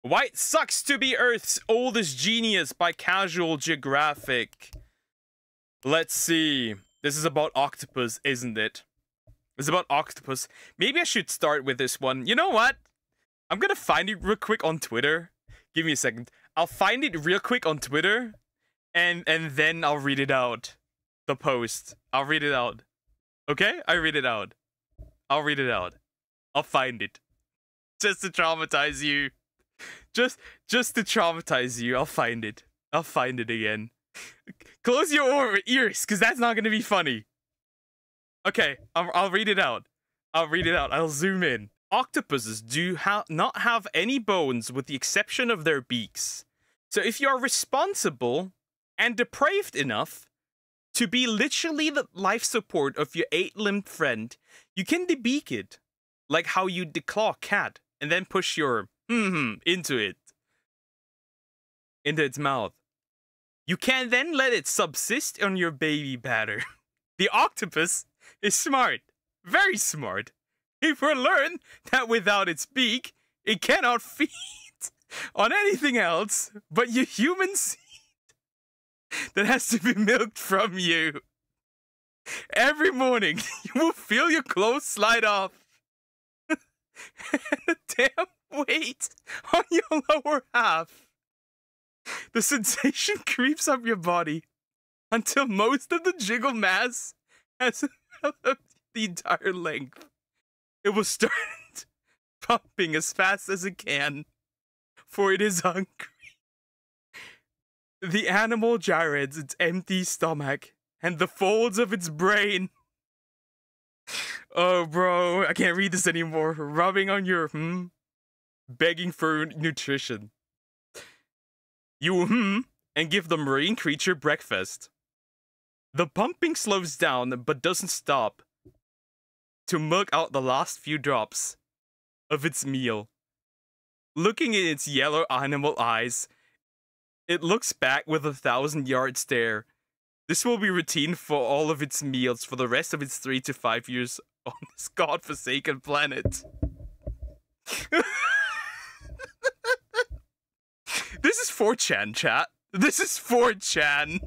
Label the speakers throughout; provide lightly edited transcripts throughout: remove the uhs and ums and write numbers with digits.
Speaker 1: Why It Sucks to Be Earth's Oldest Genius by Casual Geographic. Let's see. This is about octopus, isn't it? It's about octopus. Maybe I should start with this one. You know what? I'm gonna find it real quick on Twitter. Give me a second. I'll find it real quick on Twitter, and then I'll read it out. The post. I'll read it out. Okay? I read it out. I'll read it out. I'll find it. Just to traumatize you. Just to traumatize you. I'll find it. I'll find it again. Close your ears, because that's not going to be funny. Okay, I'll read it out. I'll read it out. I'll zoom in. Octopuses do not have any bones with the exception of their beaks. So if you're responsible and depraved enough to be literally the life support of your 8-limbed friend, you can debeak it. Like how you declaw a cat and then push your into its mouth. You can then let it subsist on your baby batter. The octopus is smart. Very smart. It will learn that without its beak, it cannot feed on anything else but your human seed that has to be milked from you. Every morning, you will feel your clothes slide off. And a damn weight on your lower half. The sensation creeps up your body until most of the jiggle mass has developed the entire length. It will start pumping as fast as it can, for it is hungry. The animal gyrates its empty stomach and the folds of its brain. Oh, bro, I can't read this anymore. Rubbing on your begging for nutrition. You and give the marine creature breakfast. The pumping slows down but doesn't stop to milk out the last few drops of its meal. Looking in its yellow animal eyes, it looks back with a 1,000-yard stare. This will be routine for all of its meals for the rest of its 3 to 5 years on this godforsaken planet. This is 4chan, chat. This is 4chan.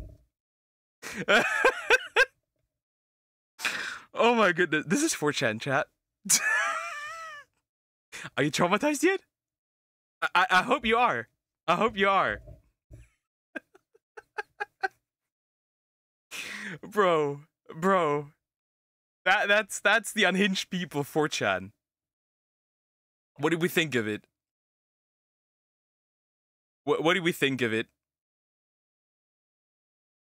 Speaker 1: Oh my goodness. This is 4chan, chat. Are you traumatized yet? I hope you are. I hope you are. Bro. That's the unhinged people 4chan. What did we think of it? What did we think of it?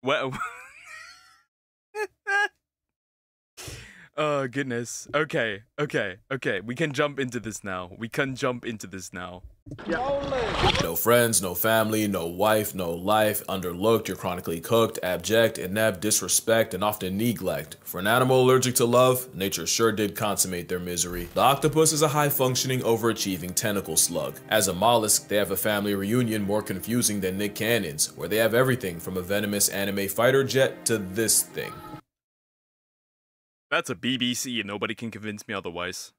Speaker 1: What? Oh goodness. Okay. We can jump into this now.
Speaker 2: No friends, no family, no wife, no life, underlooked, you're chronically cooked, abject, inept, disrespect, and often neglect. For an animal allergic to love, nature sure did consummate their misery. The octopus is a high-functioning, overachieving tentacle slug. As a mollusk, they have a family reunion more confusing than Nick Cannon's, where they have everything from a venomous anime fighter jet to this thing.
Speaker 1: That's a BBC and nobody can convince me otherwise.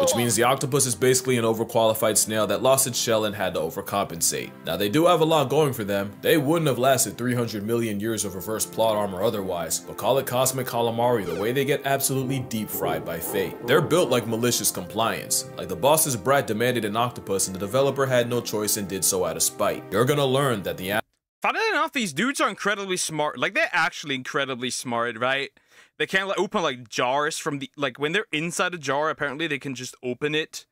Speaker 2: Which means the octopus is basically an overqualified snail that lost its shell and had to overcompensate. Now they do have a lot going for them. They wouldn't have lasted 300 million years of reverse plot armor otherwise, but call it cosmic calamari the way they get absolutely deep fried by fate. They're built like malicious compliance. Like the boss's brat demanded an octopus and the developer had no choice and did so out of spite. You're gonna learn that the
Speaker 1: Funnily enough, these dudes are incredibly smart. Like, they're actually incredibly smart, right? They can't, like, open, like, jars from the... Like, when they're inside a jar, apparently they can just open it.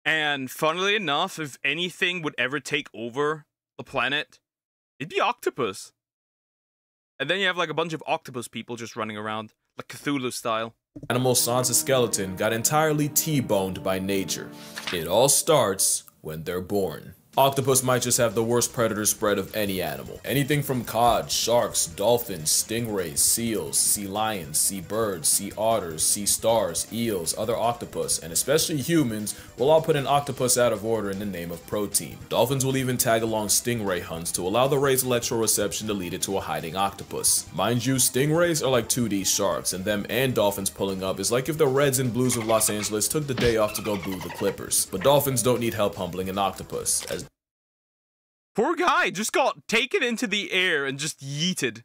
Speaker 1: And funnily enough, if anything would ever take over the planet, it'd be octopus. And then you have, like, a bunch of octopus people just running around, like Cthulhu style.
Speaker 2: animal sans a skeleton got entirely T-boned by nature. It all starts when they're born. Octopus might just have the worst predator spread of any animal. Anything from cod, sharks, dolphins, stingrays, seals, sea lions, sea birds, sea otters, sea stars, eels, other octopus, and especially humans will all put an octopus out of order in the name of protein. Dolphins will even tag along stingray hunts to allow the ray's electroreception to lead it to a hiding octopus. Mind you, stingrays are like 2D sharks, and them and dolphins pulling up is like if the Reds and Blues of Los Angeles took the day off to go boo the Clippers. But dolphins don't need help humbling an octopus, as
Speaker 1: poor guy just got taken into the air and just yeeted.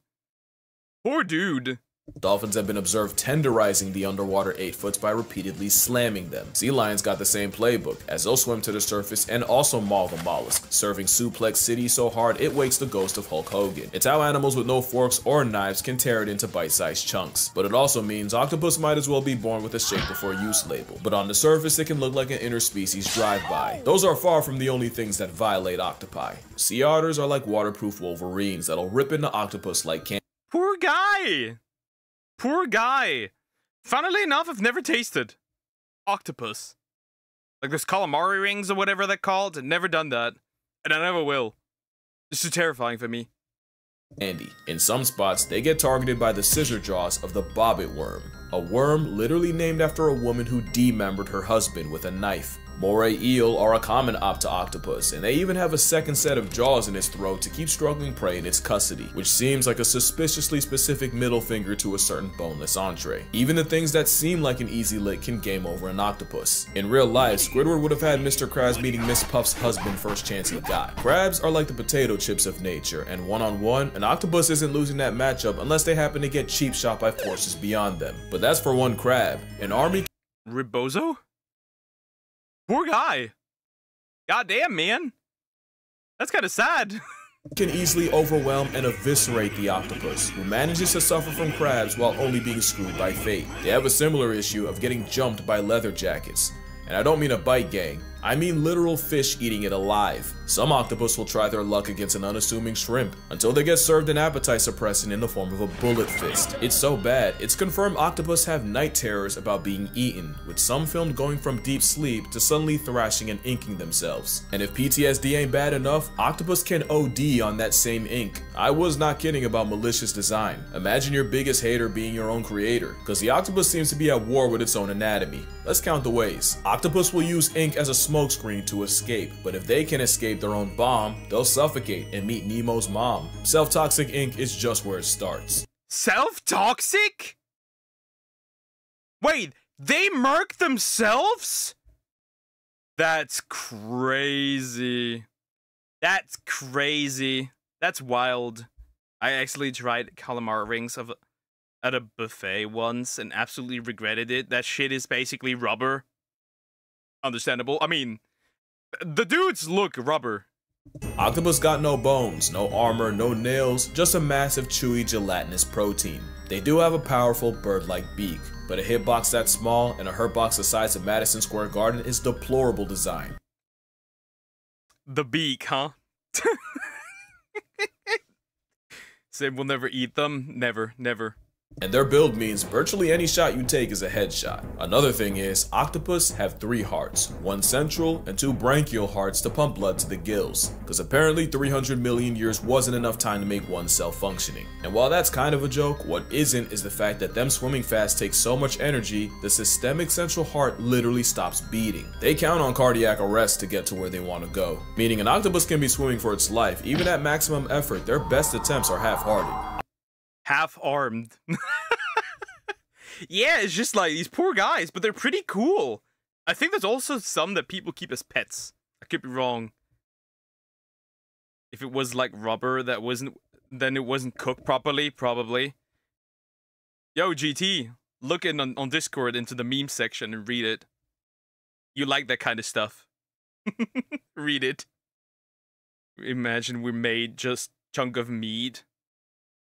Speaker 1: Poor dude.
Speaker 2: dolphins have been observed tenderizing the underwater 8-foots by repeatedly slamming them. Sea lions got the same playbook, as they'll swim to the surface and also maul the mollusk, serving Suplex City so hard it wakes the ghost of Hulk Hogan. It's how animals with no forks or knives can tear it into bite-sized chunks. But it also means octopus might as well be born with a shape before use label. But on the surface it can look like an interspecies drive-by. Those are far from the only things that violate octopi. Sea otters are like waterproof wolverines that'll rip into octopus like candy.
Speaker 1: Poor guy! Poor guy! Funnily enough, I've never tasted octopus. Like those calamari rings or whatever they're called. I've never done that. And I never will. It's too terrifying for me.
Speaker 2: Andy. In some spots, they get targeted by the scissor jaws of the bobbit worm, a worm literally named after a woman who demembered her husband with a knife. Moray eel are a common octopus, and they even have a second set of jaws in its throat to keep struggling prey in its custody, which seems like a suspiciously specific middle finger to a certain boneless entree. Even the things that seem like an easy lick can game over an octopus. In real life, Squidward would have had Mr. Krabs meeting Miss Puff's husband first chance he got. Crabs are like the potato chips of nature, and one-on-one, an octopus isn't losing that matchup unless they happen to get cheap shot by forces beyond them. But that's for one crab. An army
Speaker 1: Rebozo? Poor guy. Goddamn, man. That's kind of sad.
Speaker 2: can easily overwhelm and eviscerate the octopus, who manages to suffer from crabs while only being screwed by fate. They have a similar issue of getting jumped by leather jackets. And I don't mean a bite gang, I mean literal fish eating it alive. Some octopus will try their luck against an unassuming shrimp, until they get served an appetite suppressant in the form of a bullet fist. It's so bad, it's confirmed octopus have night terrors about being eaten, with some filmed going from deep sleep to suddenly thrashing and inking themselves. And if PTSD ain't bad enough, octopus can OD on that same ink. I was not kidding about malicious design. Imagine your biggest hater being your own creator, cause the octopus seems to be at war with its own anatomy. Let's count the ways. Octopus will use ink as a smokescreen to escape, but if they can escape their own bomb, they'll suffocate and meet Nemo's mom. Self-toxic ink is just where it starts.
Speaker 1: Self-toxic? Wait, they murk themselves? That's crazy. That's crazy. That's wild. I actually tried calamari rings at a buffet once and absolutely regretted it. That shit is basically rubber. Understandable. I mean, the dudes look rubber.
Speaker 2: Octopus got no bones, no armor, no nails, just a massive chewy gelatinous protein. They do have a powerful bird-like beak, but a hitbox that small and a hurtbox the size of Madison Square Garden is deplorable design.
Speaker 1: The beak, huh? Say we'll never eat them? Never, never.
Speaker 2: And their build means virtually any shot you take is a headshot. Another thing is, octopus have 3 hearts, 1 central and 2 branchial hearts to pump blood to the gills, because apparently 300 million years wasn't enough time to make one cell functioning. And while that's kind of a joke, what isn't is the fact that them swimming fast takes so much energy, the systemic central heart literally stops beating. They count on cardiac arrest to get to where they want to go, meaning an octopus can be swimming for its life. Even at maximum effort, their best attempts are half-hearted.
Speaker 1: Half-armed. Yeah, it's just like these poor guys, but they're pretty cool. I think there's also some that people keep as pets. I could be wrong. If it was like rubber that wasn't, then it wasn't cooked properly, probably. Yo, GT, look in on Discord into the meme section and read it. You like that kind of stuff. Read it. Imagine we made just chunk of meat.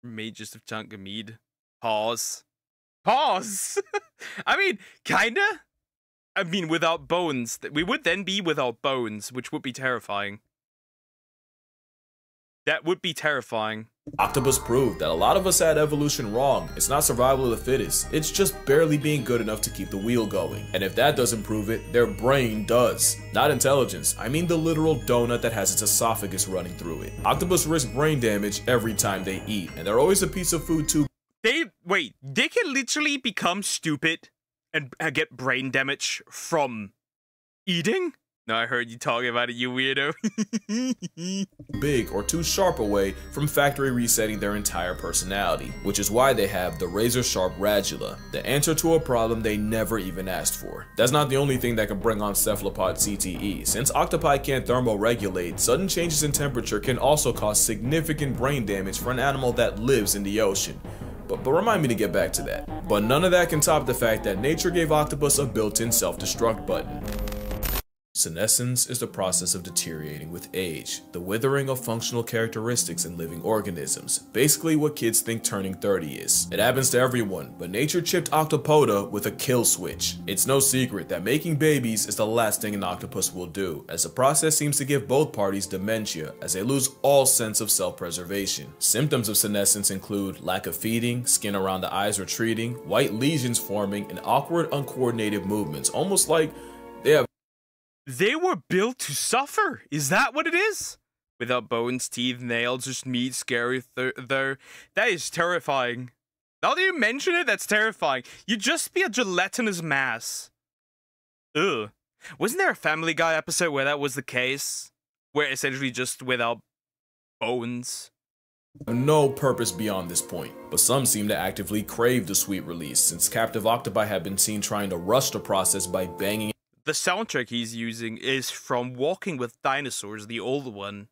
Speaker 1: Made just a chunk of meat. Pause. Pause! I mean, kinda? I mean, without bones. We would then be without bones, which would be terrifying. That would be terrifying.
Speaker 2: Octopus proved that a lot of us had evolution wrong. It's not survival of the fittest, it's just barely being good enough to keep the wheel going. And if that doesn't prove it, their brain does. Not intelligence, I mean the literal donut that has its esophagus running through it. Octopus risk brain damage every time they eat, and they're always a piece of food too.
Speaker 1: Wait, they can literally become stupid and get brain damage from eating? No, I heard you talking about it, you weirdo.
Speaker 2: Big or too sharp away from factory resetting their entire personality, which is why they have the razor-sharp radula, the answer to a problem they never even asked for. That's not the only thing that can bring on cephalopod CTE. Since octopi can't thermoregulate, sudden changes in temperature can also cause significant brain damage for an animal that lives in the ocean. But remind me to get back to that. But none of that can top the fact that nature gave octopus a built-in self-destruct button. Senescence is the process of deteriorating with age, the withering of functional characteristics in living organisms, basically what kids think turning 30 is. It happens to everyone, but nature chipped Octopoda with a kill switch. It's no secret that making babies is the last thing an octopus will do, as the process seems to give both parties dementia as they lose all sense of self-preservation. Symptoms of senescence include lack of feeding, skin around the eyes retreating, white lesions forming, and awkward uncoordinated movements, almost like
Speaker 1: they were built to suffer. Is that what it is? Without bones, teeth, nails, just meat, scary though. That is terrifying. Now that you mention it, that's terrifying. You'd just be a gelatinous mass. Ugh. Wasn't there a Family Guy episode where that was the case? Where essentially just without bones?
Speaker 2: No purpose beyond this point, but some seem to actively crave the sweet release, since captive octopi have been seen trying to rush the process by banging.
Speaker 1: The soundtrack he's using is from Walking with Dinosaurs, the old one.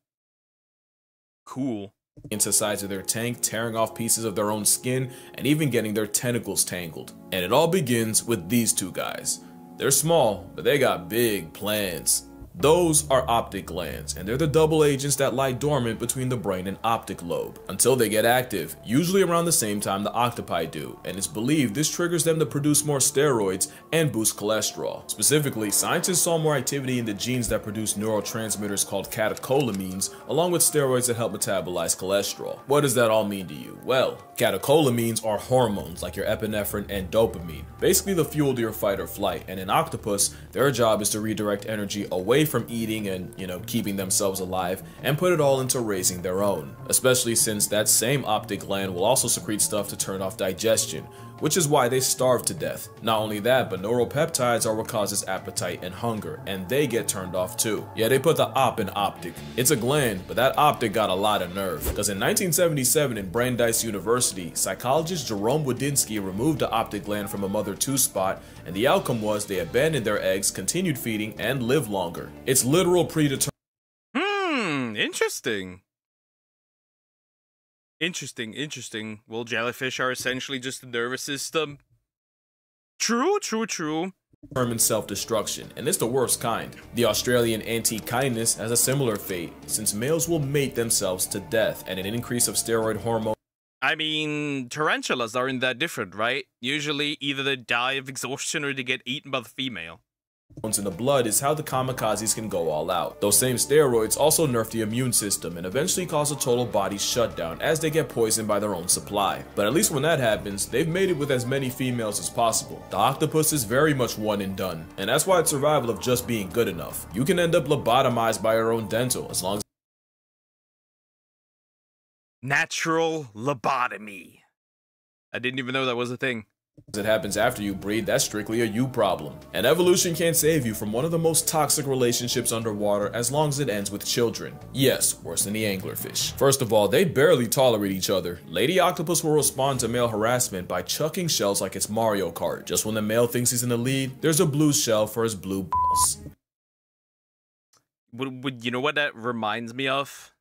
Speaker 1: Cool.
Speaker 2: Into sides of their tank, tearing off pieces of their own skin, and even getting their tentacles tangled. And it all begins with these two guys. They're small, but they got big plans. Those are optic glands, and they're the double agents that lie dormant between the brain and optic lobe, until they get active, usually around the same time the octopi do, and it's believed this triggers them to produce more steroids and boost cholesterol. Specifically, scientists saw more activity in the genes that produce neurotransmitters called catecholamines, along with steroids that help metabolize cholesterol. What does that all mean to you? Well, catecholamines are hormones like your epinephrine and dopamine, basically the fuel to your fight or flight, and in octopus, their job is to redirect energy away from eating and, keeping themselves alive and put it all into raising their own, especially since that same optic gland will also secrete stuff to turn off digestion, which is why they starve to death. Not only that, but neuropeptides are what causes appetite and hunger, and they get turned off too. Yeah, they put the op in optic. It's a gland, but that optic got a lot of nerve, because in 1977 in Brandeis University, psychologist Jerome Wodinsky removed the optic gland from a mother 2 spot, and the outcome was they abandoned their eggs, continued feeding, and lived longer. It's literal predetermined.
Speaker 1: Interesting. Interesting. Well, jellyfish are essentially just the nervous system. True.
Speaker 2: Determined self-destruction, and it's the worst kind. The Australian antechinus has a similar fate, since males will mate themselves to death, and an increase of steroid hormone.
Speaker 1: I mean, tarantulas aren't that different, right? Usually, either they die of exhaustion or they get eaten by the female.
Speaker 2: In the blood is how the kamikazes can go all out. Those same steroids also nerf the immune system and eventually cause a total body shutdown as they get poisoned by their own supply. But at least when that happens, they've mated with as many females as possible. The octopus is very much one and done, and that's why it's survival of just being good enough. You can end up lobotomized by your own dental as long as
Speaker 1: natural lobotomy. I didn't even know that was a thing.
Speaker 2: It happens after you breed, that's strictly a you problem. And evolution can't save you from one of the most toxic relationships underwater as long as it ends with children. Yes, worse than the anglerfish. First of all, they barely tolerate each other. Lady octopus will respond to male harassment by chucking shells like it's Mario Kart. Just when the male thinks he's in the lead, there's a blue shell for his blue balls.
Speaker 1: You know what that reminds me of?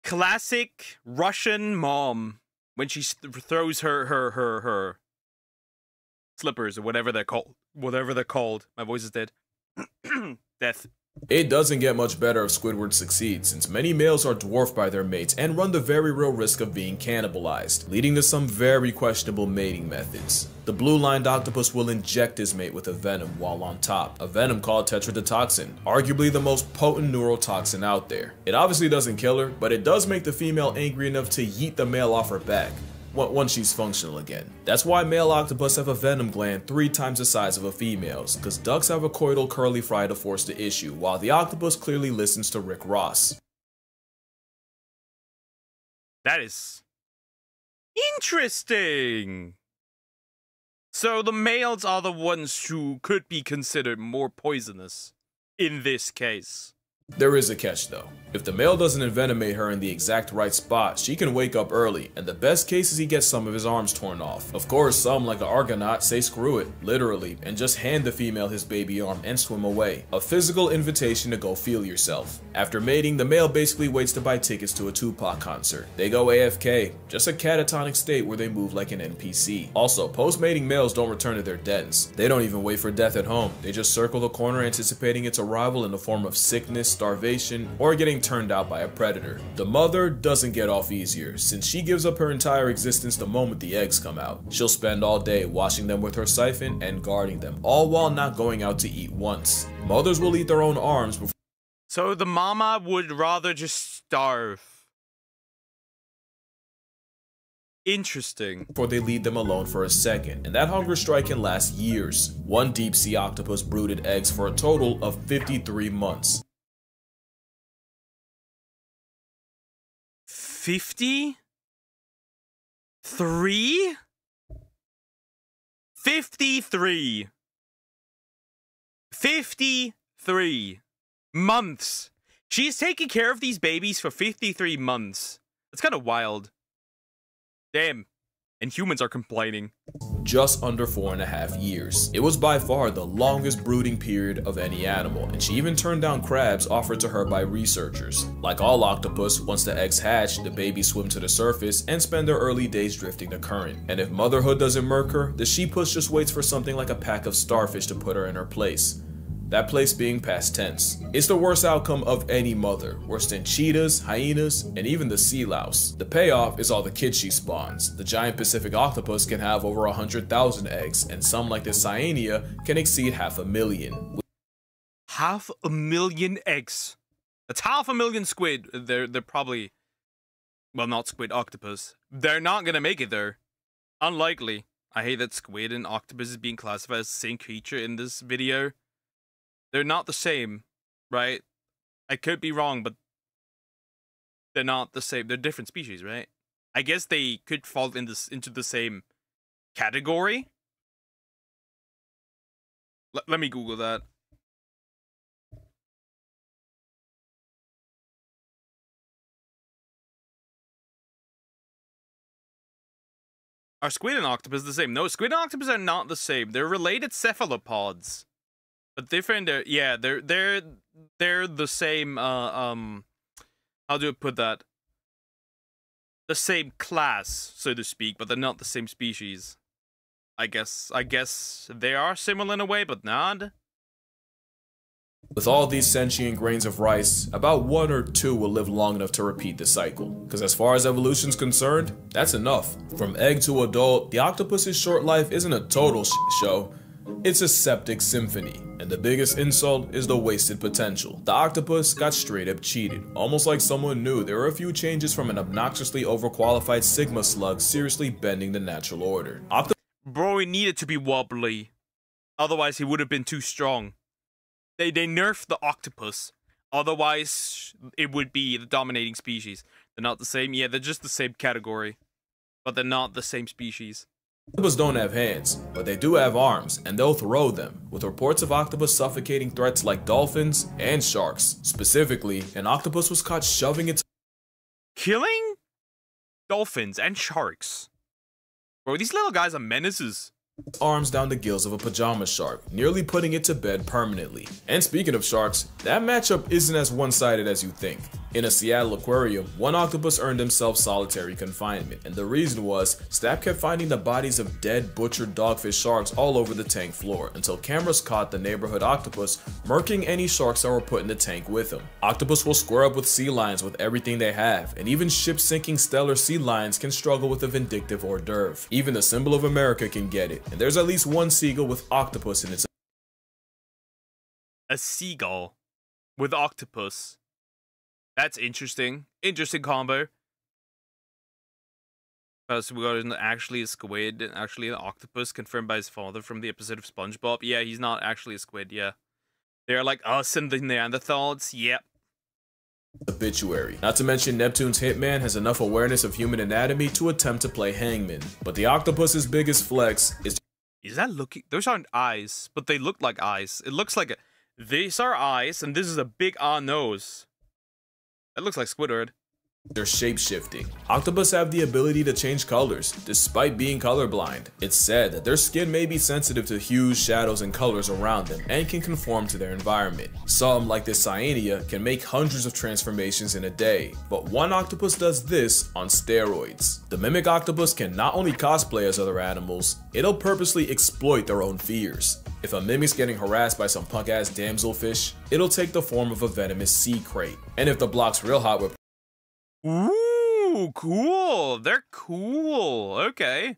Speaker 1: Classic Russian mom. When she throws her slippers or whatever they're called. My voice is dead. Death.
Speaker 2: It doesn't get much better if Squidward succeeds, since many males are dwarfed by their mates and run the very real risk of being cannibalized, leading to some very questionable mating methods. The blue-lined octopus will inject his mate with a venom while on top, a venom called tetrodotoxin, arguably the most potent neurotoxin out there. It obviously doesn't kill her, but it does make the female angry enough to yeet the male off her back once she's functional again. That's why male octopus have a venom gland 3 times the size of a female's, because ducks have a coital curly fry to force the issue, while the octopus clearly listens to Rick Ross.
Speaker 1: That is interesting. So the males are the ones who could be considered more poisonous in this case.
Speaker 2: There is a catch though. If the male doesn't envenomate her in the exact right spot, she can wake up early, and the best case is he gets some of his arms torn off. Of course, some, like an Argonaut, say screw it, literally, and just hand the female his baby arm and swim away. A physical invitation to go feel yourself. After mating, the male basically waits to buy tickets to a Tupac concert. They go AFK, just a catatonic state where they move like an NPC. Also, post-mating males don't return to their dens. They don't even wait for death at home. They just circle the corner anticipating its arrival in the form of sickness, starvation, or getting turned out by a predator. The mother doesn't get off easier, since she gives up her entire existence the moment the eggs come out. She'll spend all day washing them with her siphon and guarding them, all while not going out to eat once. Mothers will eat their own arms before—
Speaker 1: So the mama would rather just starve. Interesting.
Speaker 2: Before they leave them alone for a second, and that hunger strike can last years. One deep sea octopus brooded eggs for a total of 53 months.
Speaker 1: 53? 53. 53 months. She's taking care of these babies for 53 months. That's kind of wild. Damn. And humans are complaining.
Speaker 2: Just under 4.5 years. It was by far the longest brooding period of any animal, and she even turned down crabs offered to her by researchers. Like all octopus, once the eggs hatch, the babies swim to the surface and spend their early days drifting the current. And if motherhood doesn't murk her, the sheepus just waits for something like a pack of starfish to put her in her place. That place being past tense. It's the worst outcome of any mother, worse than cheetahs, hyenas, and even the sea louse. The payoff is all the kids she spawns. The giant Pacific octopus can have over 100,000 eggs, and some like the cyanea can exceed 500,000.
Speaker 1: 500,000 eggs. That's 500,000 squid. They're probably, well, not squid, octopus. They're not gonna make it there. Unlikely. I hate that squid and octopus is being classified as the same creature in this video. They're not the same, right? I could be wrong, but they're not the same. They're different species, right? I guess they could fall in into the same category. Let me Google that. Are squid and octopus the same? No, squid and octopus are not the same. They're related cephalopods. But different, they're the same, how do I put that? The same class, so to speak, but they're not the same species. I guess they are similar in a way, but not.
Speaker 2: With all these sentient grains of rice, about 1 or 2 will live long enough to repeat the cycle. Because as far as evolution's concerned, that's enough. From egg to adult, the octopus's short life isn't a total show. It's a septic symphony, and the biggest insult is the wasted potential. The octopus got straight up cheated, almost like someone knew there were a few changes from an obnoxiously overqualified Sigma slug seriously bending the natural order.
Speaker 1: Bro, he needed to be wobbly, otherwise he would have been too strong. They nerfed the octopus, otherwise it would be the dominating species. They're not the same, yeah, they're just the same category, but they're not the same species.
Speaker 2: Octopus don't have hands, but they do have arms, and they'll throw them, with reports of octopus suffocating threats like dolphins and sharks. Specifically, an octopus was caught shoving its—
Speaker 1: Killing dolphins and sharks. Bro, these little guys are menaces.
Speaker 2: Arms down the gills of a pajama shark, nearly putting it to bed permanently. And speaking of sharks, that matchup isn't as one-sided as you think. In a Seattle aquarium, one octopus earned himself solitary confinement, and the reason was staff kept finding the bodies of dead, butchered dogfish sharks all over the tank floor until cameras caught the neighborhood octopus murking any sharks that were put in the tank with him. Octopus will square up with sea lions with everything they have, and even ship-sinking stellar sea lions can struggle with a vindictive hors d'oeuvre. Even the symbol of America can get it, and there's at least one seagull with octopus in its.
Speaker 1: A seagull with octopus. That's interesting. Interesting combo. So we got actually a squid and actually an octopus, confirmed by his father from the episode of SpongeBob. Yeah, he's not actually a squid, yeah. They're like us and the Neanderthals, yep.
Speaker 2: Obituary. Not to mention Neptune's hitman has enough awareness of human anatomy to attempt to play hangman. But the octopus's biggest flex is...
Speaker 1: Is that looking... Those aren't eyes, but they look like eyes. It looks like... These are eyes, and this is a big nose. That looks like Squidward.
Speaker 2: They're shape-shifting. Octopus have the ability to change colors, despite being colorblind. It's said that their skin may be sensitive to hues, shadows, and colors around them, and can conform to their environment. Some, like this cyanea, can make hundreds of transformations in a day, but one octopus does this on steroids. The mimic octopus can not only cosplay as other animals, it'll purposely exploit their own fears. If a mimic's getting harassed by some punk-ass damselfish, it'll take the form of a venomous sea crate. And if the block's real hot with
Speaker 1: ooh, cool. They're cool. Okay.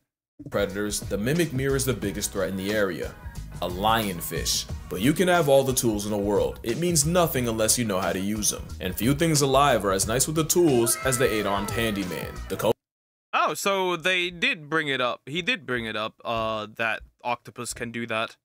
Speaker 2: predators, the mimic mirrors the biggest threat in the area. A lionfish. But you can have all the tools in the world. It means nothing unless you know how to use them. And few things alive are as nice with the tools as the 8-armed handyman.
Speaker 1: Oh, so they did bring it up. He did bring it up, that octopus can do that.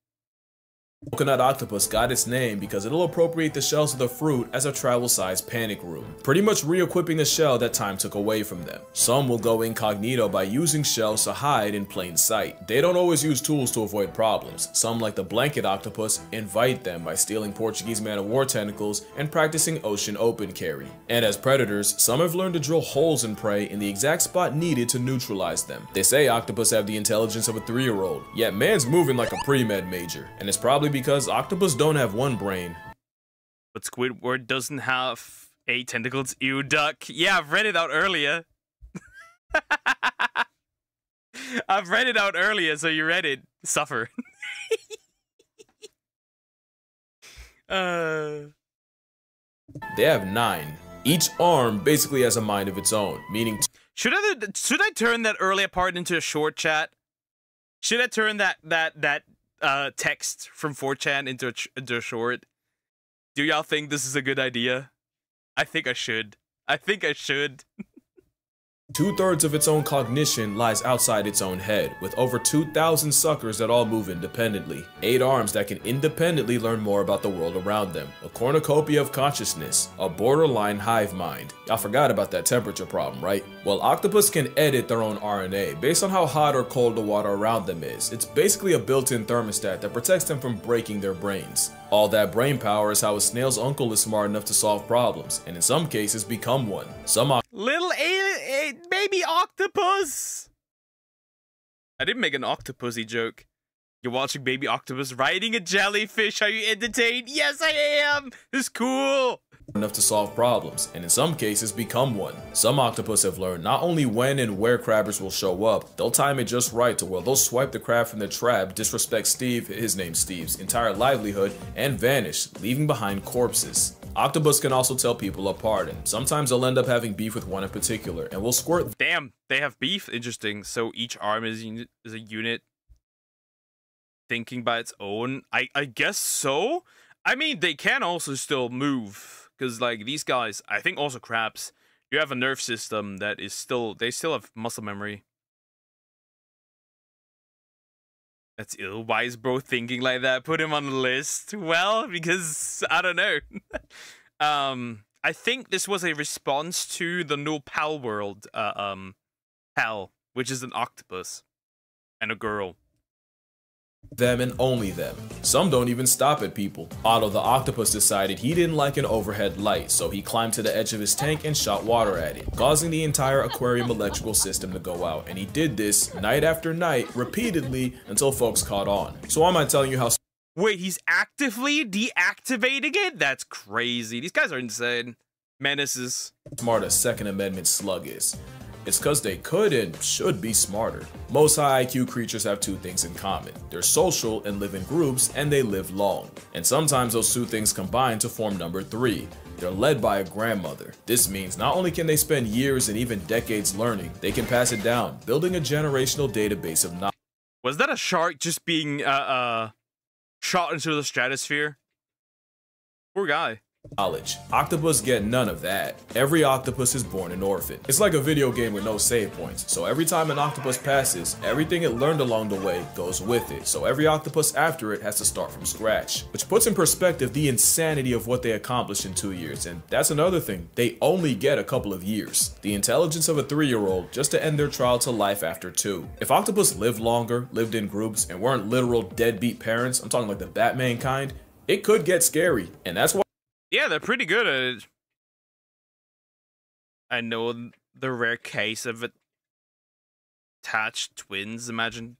Speaker 2: Coconut octopus got its name because it'll appropriate the shells of the fruit as a travel-sized panic room, pretty much re-equipping the shell that time took away from them. Some will go incognito by using shells to hide in plain sight. They don't always use tools to avoid problems. Some, like the blanket octopus, invite them by stealing Portuguese man-of-war tentacles and practicing ocean open carry. And as predators, some have learned to drill holes in prey in the exact spot needed to neutralize them. They say octopus have the intelligence of a 3-year-old, yet man's moving like a pre-med major, and it's probably because octopus don't have one brain.
Speaker 1: But Squidward doesn't have 8 tentacles. Ew, duck. Yeah, I've read it out earlier. I've read it out earlier, so you read it. Suffer.
Speaker 2: They have 9. Each arm basically has a mind of its own, meaning
Speaker 1: should I turn that earlier part into a short chat? Should I turn that text from 4chan into a short? Do y'all think this is a good idea? I think I should. I think I should.
Speaker 2: 2/3 of its own cognition lies outside its own head, with over 2,000 suckers that all move independently. 8 arms that can independently learn more about the world around them. A cornucopia of consciousness. A borderline hive mind. Y'all forgot about that temperature problem, right? Well, octopus can edit their own RNA based on how hot or cold the water around them is. It's basically a built-in thermostat that protects them from breaking their brains. All that brain power is how a snail's uncle is smart enough to solve problems, and in some cases become one.
Speaker 1: Little baby octopus! I didn't make an octopusy joke. You're watching baby octopus riding a jellyfish. Are you entertained? Yes, I am! It's cool!
Speaker 2: Enough to solve problems, and in some cases become one. Some octopus have learned not only when and where crabbers will show up, they'll time it just right to where they'll swipe the crab from the trap, disrespect Steve, his name's Steve's, entire livelihood, and vanish, leaving behind corpses. Octopus can also tell people apart, and sometimes they'll end up having beef with one in particular, and will squirt.
Speaker 1: Damn, they have beef? Interesting. So each arm is a unit thinking by its own? I guess so? I mean, they can also still move. Because, like, these guys, I think also crabs, you have a nerve system that is still, they still have muscle memory. That's ill. Why is bro thinking like that? Put him on the list. Well, because, I don't know. I think this was a response to the new Pal world, Pal, which is an octopus and a girl.
Speaker 2: Them and only them. Some don't even stop at people. Otto the octopus decided he didn't like an overhead light, so he climbed to the edge of his tank and shot water at it, causing the entire aquarium electrical system to go out, and he did this night after night, repeatedly, until folks caught on. So why am I telling you how—
Speaker 1: Wait, he's actively deactivating it? That's crazy. These guys are insane. menaces.
Speaker 2: Smart a Second Amendment slug is. It's cause they could and should be smarter. Most high IQ creatures have two things in common. They're social and live in groups, and they live long. And sometimes those two things combine to form number 3. They're led by a grandmother. This means not only can they spend years and even decades learning, they can pass it down, building a generational database of knowledge.
Speaker 1: Was that a shark just being shot into the stratosphere? Poor guy.
Speaker 2: Octopus get none of that. Every octopus is born an orphan. It's like a video game with no save points, so every time an octopus passes, everything it learned along the way goes with it, so every octopus after it has to start from scratch. Which puts in perspective the insanity of what they accomplished in 2 years, and that's another thing, they only get a couple of years. The intelligence of a 3-year-old just to end their trial to life after 2. If octopus lived longer, lived in groups, and weren't literal deadbeat parents, I'm talking like the Batman kind, it could get scary, and that's why.
Speaker 1: Yeah, they're pretty good at it. I know the rare case of attached twins. Imagine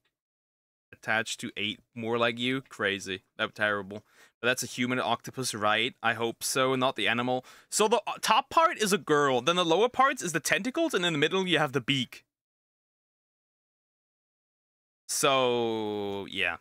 Speaker 1: attached to 8 more like you. Crazy. That's terrible. But that's a human octopus, right? I hope so, not the animal. So the top part is a girl. Then the lower parts is the tentacles, and in the middle you have the beak. So, yeah.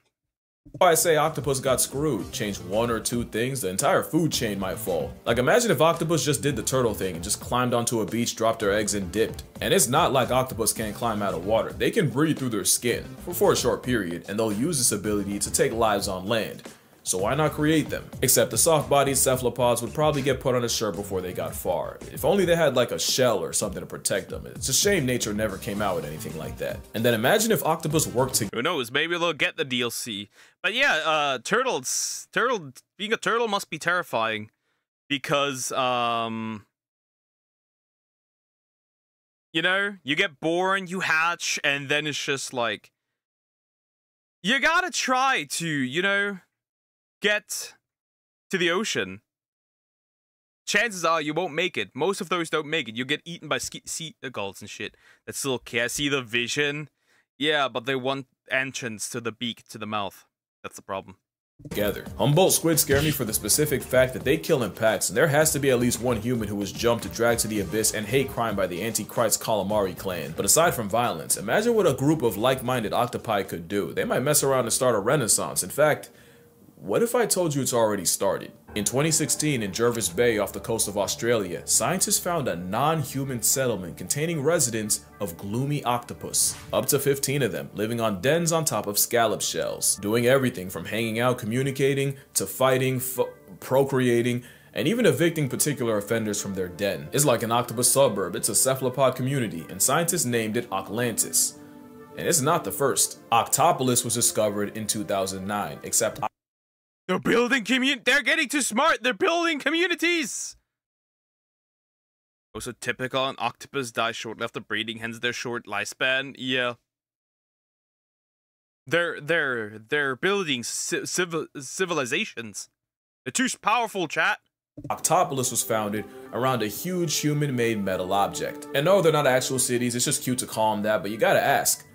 Speaker 2: Why I say octopus got screwed. Change 1 or 2 things, the entire food chain might fall. Like imagine if octopus just did the turtle thing and just climbed onto a beach, dropped their eggs and dipped. And it's not like octopus can't climb out of water. They can breathe through their skin for a short period, and they'll use this ability to take lives on land. So why not create them? Except the soft-bodied cephalopods would probably get put on a shirt before they got far. If only they had like a shell or something to protect them. It's a shame nature never came out with anything like that. And then imagine if octopus worked together.
Speaker 1: Who knows, maybe they'll get the DLC. But yeah, being a turtle must be terrifying. Because, you know, you get born, you hatch, and then it's just like, you gotta try to, you know, get to the ocean. Chances are you won't make it. Most of those don't make it. You get eaten by seagulls and shit. That still care. See the vision? Yeah, but they want entrance to the beak, to the mouth. That's the problem.
Speaker 2: Together. Humboldt squid scare me for the specific fact that they kill in packs, and there has to be at least one human who was jumped, dragged to the abyss, and hate crime by the Antichrist calamari clan. But aside from violence, imagine what a group of like-minded octopi could do. They might mess around and start a renaissance. In fact, what if I told you it's already started? In 2016, in Jervis Bay off the coast of Australia, scientists found a non-human settlement containing residents of gloomy octopus. Up to 15 of them, living on dens on top of scallop shells, doing everything from hanging out, communicating, to fighting, procreating, and even evicting particular offenders from their den. It's like an octopus suburb. It's a cephalopod community, and scientists named it Oclantis. And it's not the first. Octopolis was discovered in 2009, except
Speaker 1: they're building they're getting too smart. They're building communities. Also typical, an octopus dies shortly after breeding, hence their short lifespan. Yeah. They're building civilizations. They're too powerful, chat.
Speaker 2: Octopolis was founded around a huge human-made metal object. And no, they're not actual cities, it's just cute to call them that, but you gotta ask,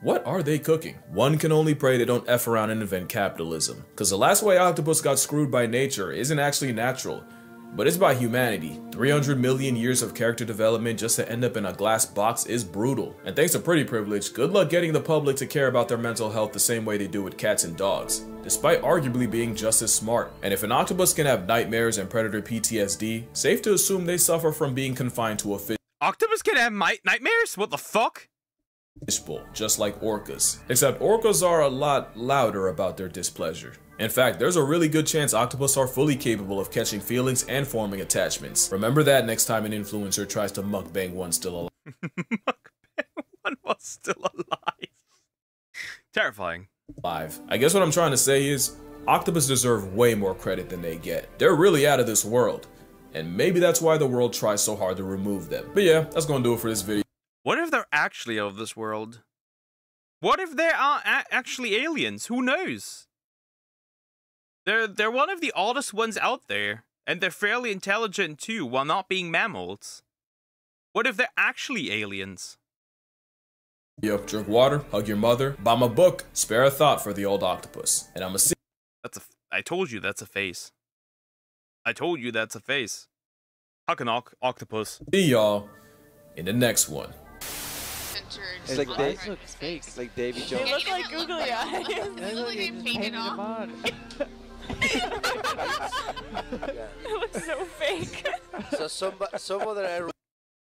Speaker 2: what are they cooking? One can only pray they don't F around and invent capitalism. Cause the last way octopus got screwed by nature isn't actually natural, but it's by humanity. 300 million years of character development just to end up in a glass box is brutal. And thanks to pretty privilege, good luck getting the public to care about their mental health the same way they do with cats and dogs, despite arguably being just as smart. And if an octopus can have nightmares and predator PTSD, safe to assume they suffer from being confined to a fish.
Speaker 1: Octopus can have nightmares? What the fuck?
Speaker 2: Fishbowl, just like orcas. Except orcas are a lot louder about their displeasure. In fact, there's a really good chance octopus are fully capable of catching feelings and forming attachments. Remember that next time an influencer tries to mukbang one still alive.
Speaker 1: Mukbang one was still alive. Terrifying.
Speaker 2: I guess what I'm trying to say is, octopus deserve way more credit than they get. They're really out of this world. And maybe that's why the world tries so hard to remove them. But yeah, that's gonna do it for this video.
Speaker 1: What if they're actually out of this world? What if they are actually aliens? Who knows? They're one of the oddest ones out there, and they're fairly intelligent too, while not being mammals. What if they're actually aliens?
Speaker 2: Yep, drink water, hug your mother, buy my book, spare a thought for the old octopus, and I'ma see.
Speaker 1: I told you that's a face. I told you that's a face. Fucking octopus.
Speaker 2: See y'all in the next one.
Speaker 3: It's like they look fake. It's like Davy Jones.
Speaker 4: They look like googly eyes.
Speaker 5: They look like they painted them on.
Speaker 4: It looks so fake.
Speaker 3: So someone that I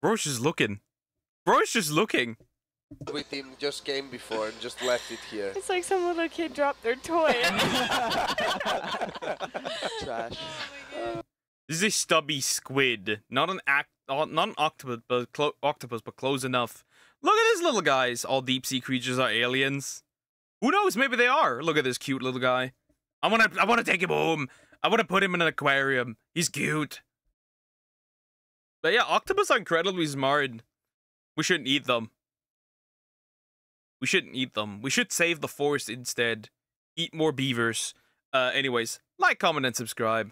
Speaker 1: Bro's just looking. Bro's just looking.
Speaker 3: with him just came before and just left it here.
Speaker 4: It's like some little kid dropped their toy.
Speaker 3: Trash.
Speaker 1: This is a stubby squid, not an octopus, but close enough. Look at these little guys. All deep sea creatures are aliens. Who knows? Maybe they are. Look at this cute little guy. I wanna take him home. I wanna put him in an aquarium. He's cute. But yeah, octopus are incredibly smart. We shouldn't eat them. We shouldn't eat them. We should save the forest instead. Eat more beavers. Anyways, like, comment, and subscribe.